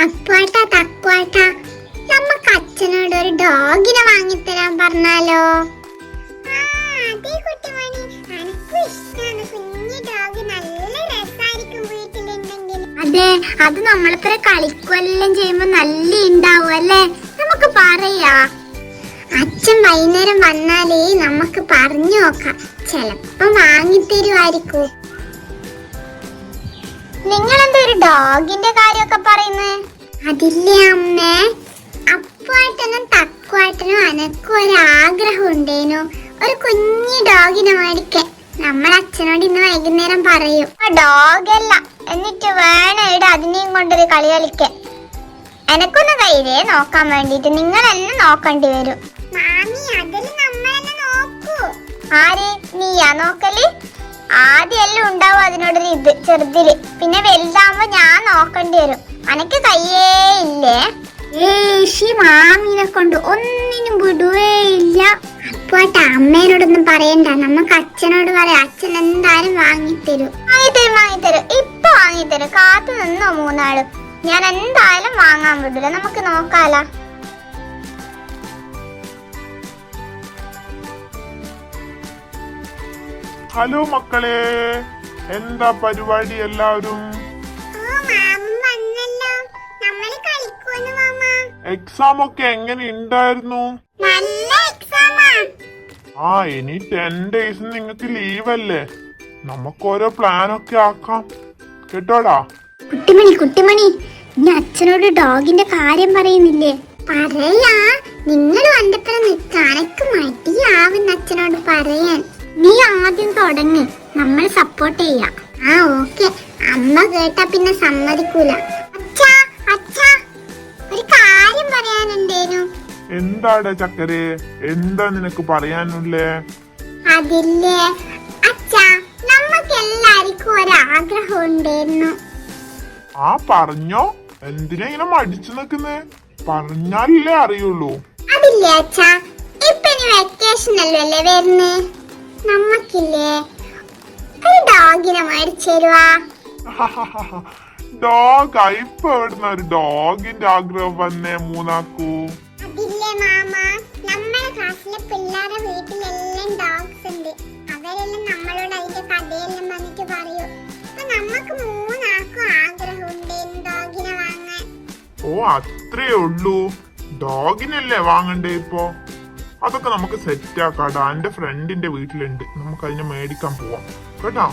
അപ്പാട്ടാ തക്കുവാട്ടാ, നമുക്ക് അച്ഛനോട് ഒരു ഡോഗിനെ വാങ്ങിത്തരാൻ പറഞ്ഞാലോ? അതെ, അത് നമ്മളിത്ര കളിക്കുവെല്ലാം ചെയ്യുമ്പോ നല്ല ഉണ്ടാവും അല്ലേ? നമുക്ക് പറയാ. അച്ഛൻ വൈകുന്നേരം വന്നാലേ നമുക്ക് പറഞ്ഞു നോക്കാം, ചെലപ്പോ വാങ്ങിത്തരുമായിരിക്കും. നിങ്ങളെന്താ ഒരു ഡോഗിന്റെ കാര്യമൊക്കെ പറയുന്നേ? അതില്ലേ അമ്മേ, അപ്പാട്ടനും തക്കുവാട്ടനും എനക്കും ഒരാഗ്രഹം ഉണ്ടേനു, ഒരു കുഞ്ഞു ഡോഗിനെ മേടിക്കാൻ. നമ്മൾ അച്ഛനോട് ഇന്ന് വൈകുന്നേരം പറയും. ഡോഗല്ല, എന്നിട്ട് വേണം ഇവിടെ അതിനെയും കൊണ്ടൊരു കളി കളിക്കാൻ. എനക്കൊന്ന് കയ്യിലേ നോക്കാൻ വേണ്ടിട്ട് നിങ്ങൾ എന്നെ നോക്കേണ്ടി വരും. ആര്? നീയാ നോക്കല്? ആദ്യം എല്ലാം ഉണ്ടാവും അതിനോടൊരു ഇത് ചെറുതില്, പിന്നെ വലുതാവുമ്പോ ഞാൻ നോക്കേണ്ടി വരും. അനക്ക് കയ്യേ ഇല്ലേ? മാമീനെ കൊണ്ട് ഒന്നിനും വിടുവേ ഇല്ല. അപ്പോട്ടെ, അമ്മേനോടൊന്നും പറയണ്ട, നമുക്ക് അച്ഛനോട് പറയാം. അച്ഛൻ എന്തായാലും വാങ്ങിത്തരും. വാങ്ങിത്തരും, ഇപ്പൊ വാങ്ങിത്തരും. കാത്തു നിന്നോ മൂന്നാളും? ഞാൻ എന്തായാലും വാങ്ങാൻ വിടില്ല, നമുക്ക് നോക്കാലോ. ഹലോ മക്കളെ, എന്താ പരിപാടി എല്ലാവരും? എക്സാം ഒക്കെ എങ്ങനെ ഉണ്ടായിരുന്നു? ഇനി 10 days നിങ്ങക്ക് ലീവല്ലേ, നമുക്ക് ഓരോ പ്ലാനൊക്കെ ആക്കാം കേട്ടോടാ. കുട്ടിമണി, ഇനി അച്ഛനോട് ഡോഗിന്റെ കാര്യം പറയുന്നില്ലേ? പറയാ, നിങ്ങൾ വണ്ടപ്പുറം നിൽക്കാനൊക്കെ മടിയാവുന്ന അച്ഛനോട് പറയാൻ. നീ ആദ്യം തുടങ്ങി, നമ്മൾ സപ്പോർട്ട് ചെയ്യാം. ഓക്കെ. അമ്മ കേട്ടാ പിന്നെ സമ്മതിക്കൂല. അച്ഛാ, ഒരു കാര്യം പറയാനുണ്ടേനു. എന്താടാ ചക്കരെ, എന്താ നിനക്ക് പറയാനുള്ളേ? അതില്ലേ അച്ഛാ, നമുക്ക് എല്ലാവർക്കും ഒരാഗ്രഹം ഉണ്ടായിരുന്നു. പറഞ്ഞോ, എന്തിനാ ഇങ്ങനെ മടിച്ചു നിക്കുന്നേ? പറഞ്ഞാലല്ലേ അറിയുള്ളൂ. അതില്ലേ അച്ഛാ, ഇപ്പൊ വെക്കേഷൻ അല്ലേ വരുന്നേ, നമ്മക്കില്ലേ ഒരു ഡോഗിനെ മേടിച്ചു തരുവാ? ഡോഗ്? ഇപ്പൊ എവിടുന്ന ഒരു ഡോഗിന്റെ ആഗ്രഹം വന്നേ മൂന്നാക്കൂ? അതില്ലേ മാമ, നമ്മുടെ ക്ലാസ്സിലെ പിള്ളേരുടെ വീട്ടിലെല്ലാം ഡോഗ്സ് ഉണ്ട്. അവരെല്ലാം നമ്മളോട് അതിന്റെ കഥയെല്ലാം വന്നിട്ട് പറയൂ. നമുക്ക് മൂന്നാക്കും ആഗ്രഹമുണ്ട് ഡോഗിനെ വാങ്ങാൻ. അത്രേ ഉള്ളൂ? ഡോഗിനല്ലേ വാങ്ങണ്ടേ ഇപ്പൊ? അതൊക്കെ നമുക്ക് സെറ്റ് ആക്കാടാ. എന്റെ ഫ്രണ്ടിന്റെ വീട്ടിലുണ്ട്, നമുക്ക് അതിനെ മേടിക്കാൻ പോവാം കേട്ടോ.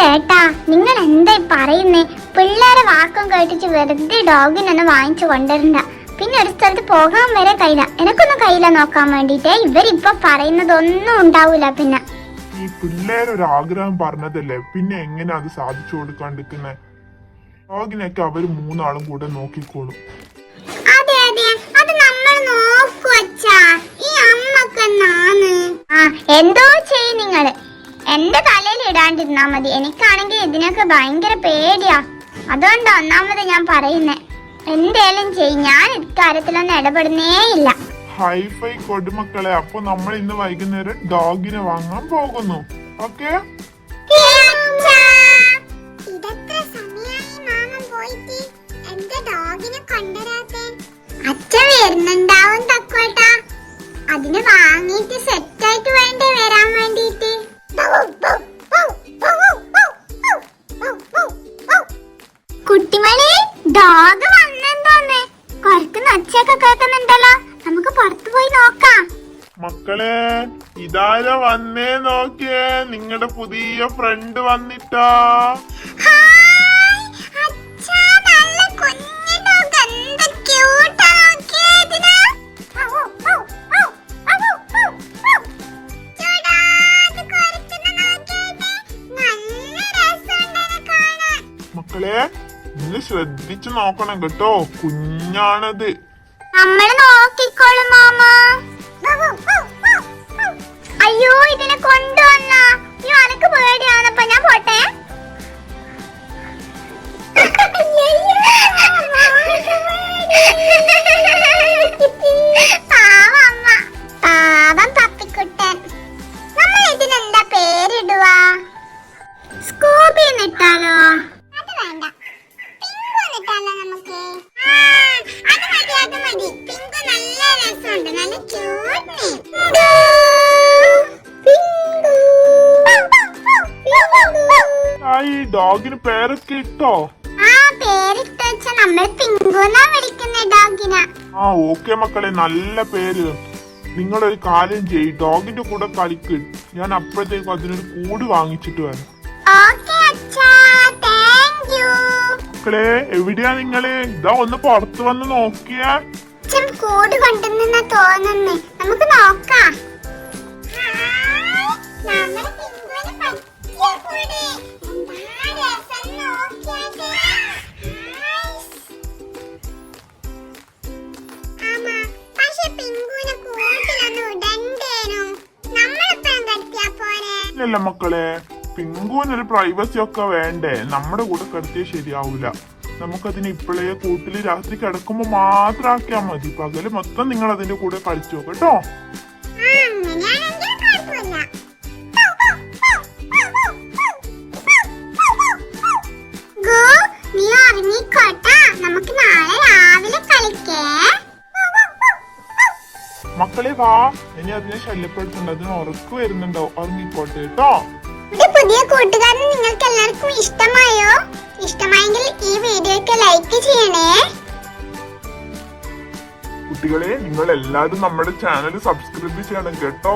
ഏട്ടാ, നിങ്ങൾ എന്തായി പറയുന്നേ? പിള്ളേരെ വാക്കും കേട്ടിട്ട് വെറുതെ ഡോഗിനൊന്നും വാങ്ങിച്ചു കൊണ്ടുവരണ്ട. പിന്നെ ഒരു സ്ഥലത്ത് പോകാൻ വരെ കയ്യില്ല. എനക്കൊന്നും കയ്യില്ല നോക്കാൻ വേണ്ടിട്ടേ. ഇവരിപ്പൊ പറയുന്നതൊന്നും ഉണ്ടാവൂല. പിന്നെ ഈ പിള്ളേരൊരാഗ്രഹം പറഞ്ഞതല്ലേ, പിന്നെ എങ്ങനെ അത് സാധിച്ചു കൊടുക്കാണ്ടിരിക്കുന്നേ? ഡോഗിനൊക്കെ അവര് മൂന്നാളും കൂടെ നോക്കിക്കോളും. അതെ, അത് നമ്മൾ നോക്കുവച്ചാ. ഈ അമ്മക്കെന്നാണ് എന്തോ ചെയ്യും നിങ്ങള്. എന്റെ തലയിൽ ഇടാണ്ടിരുന്നാ മതി. എനിക്കാണെങ്കിൽ ഇതിനൊക്കെ ഭയങ്കര പേടിയാ. അതുകൊണ്ടാ ഒന്നാമത് ഞാൻ പറയുന്നേ, എന്തേലും ചെയ്യും. ഞാൻ ഇക്കാര്യത്തിലൊന്നും ഇടപെടുന്നേ ഇല്ല. ഹൈഫൈ കൊടുമക്കളെ, അപ്പൊ നമ്മൾ ഇന്ന് വൈകുന്നേരം ഡോഗിനെ വാങ്ങാൻ പോകുന്നു. ഓക്കെ? അച്ഛൻ വരുന്നുണ്ടാവും തക്കോട്ടാ. അതിന് വാങ്ങിട്ട് സെറ്റായിട്ട് വേണ്ടേ വരാൻ വേണ്ടിട്ട്. കുട്ടിമണി, ഡോഗ് വന്നെന്തോന്നേ? കൊരക്കുന്ന ഒച്ചയൊക്കെ കേൾക്കുന്നുണ്ടല്ലോ. നമുക്ക് പുറത്തു പോയി നോക്കാം. മക്കളെ, ഇതാരാ വന്നേ നോക്കിയേ, നിങ്ങളുടെ പുതിയ ഫ്രണ്ട് വന്നിട്ടാ. മക്കളെ, ഇന്ന് ശ്രദ്ധിച്ചു നോക്കണം കേട്ടോ, കുഞ്ഞാണത്. നമ്മൾ നോക്കിക്കോളും മാമ. അയ്യോ, ഇതിനെ കൊണ്ടുവന്ന അനക്ക് പേടിയാന്നപ്പോ ഞാൻ പോട്ടെ. നല്ല ക്യൂട്ട് നെയിം. ഈ ഡോഗിന് പേരൊക്കെ ഇട്ടോ? ആ പേരിട്ട് വെച്ച നമ്മൾ പിങ്കുന്നാ വിളിക്കുന്ന ഡോഗിനെ. ആ ഓക്കെ മക്കളെ, നല്ല പേര്. നിങ്ങളൊരു കാര്യം ചെയ്യ്, ഡോഗിന്റെ കൂടെ കളിക്ക്. ഞാൻ അപ്പോഴത്തേക്കും അതിനൊരു കൂട് വാങ്ങിച്ചിട്ട് വരാം. ഓക്കേ അച്ഛാ, താങ്ക് യു. മക്കളെ എവിടെയാ നിങ്ങള്? ഇതാ ഒന്ന് പുറത്ത് വന്ന് നോക്കിയാ. അച്ഛൻ കൂട് കൊണ്ടുവന്ന തോന്നുന്നു, നമുക്ക് നോക്കാം. ഇല്ലല്ല മക്കളെ, പിങ്കുവിനൊരു പ്രൈവസി ഒക്കെ വേണ്ടേ? നമ്മുടെ കൂടെ കിടത്തിയ ശരിയാവൂല. നമുക്കതിന് ഇപ്പോഴേ കൂട്ടില് രാത്രി കിടക്കുമ്പോ മാത്രം ആക്കിയാ മതി. പകല് മൊത്തം നിങ്ങൾ അതിന്റെ കൂടെ കളിച്ചോ കേട്ടോ. മക്കളെ വാ, ഇനി അതിനെ ശല്യപ്പെടുത്തുണ്ട്. അതിന് ഉറക്ക് വരുന്നുണ്ടോ? ഉറങ്ങിക്കോട്ടെ കേട്ടോ. പുതിയ കൂട്ടുകാരൻ നിങ്ങൾക്ക് എല്ലാവർക്കും ഇഷ്ടമായോ? ഇഷ്ടമായെങ്കിൽ ഈ വീഡിയോക്ക് ലൈക്ക് ചെയ്യണേ. കുട്ടികളെ, നിങ്ങൾ എല്ലാവരും നമ്മുടെ ചാനൽ സബ്സ്ക്രൈബ് ചെയ്യണം കേട്ടോ.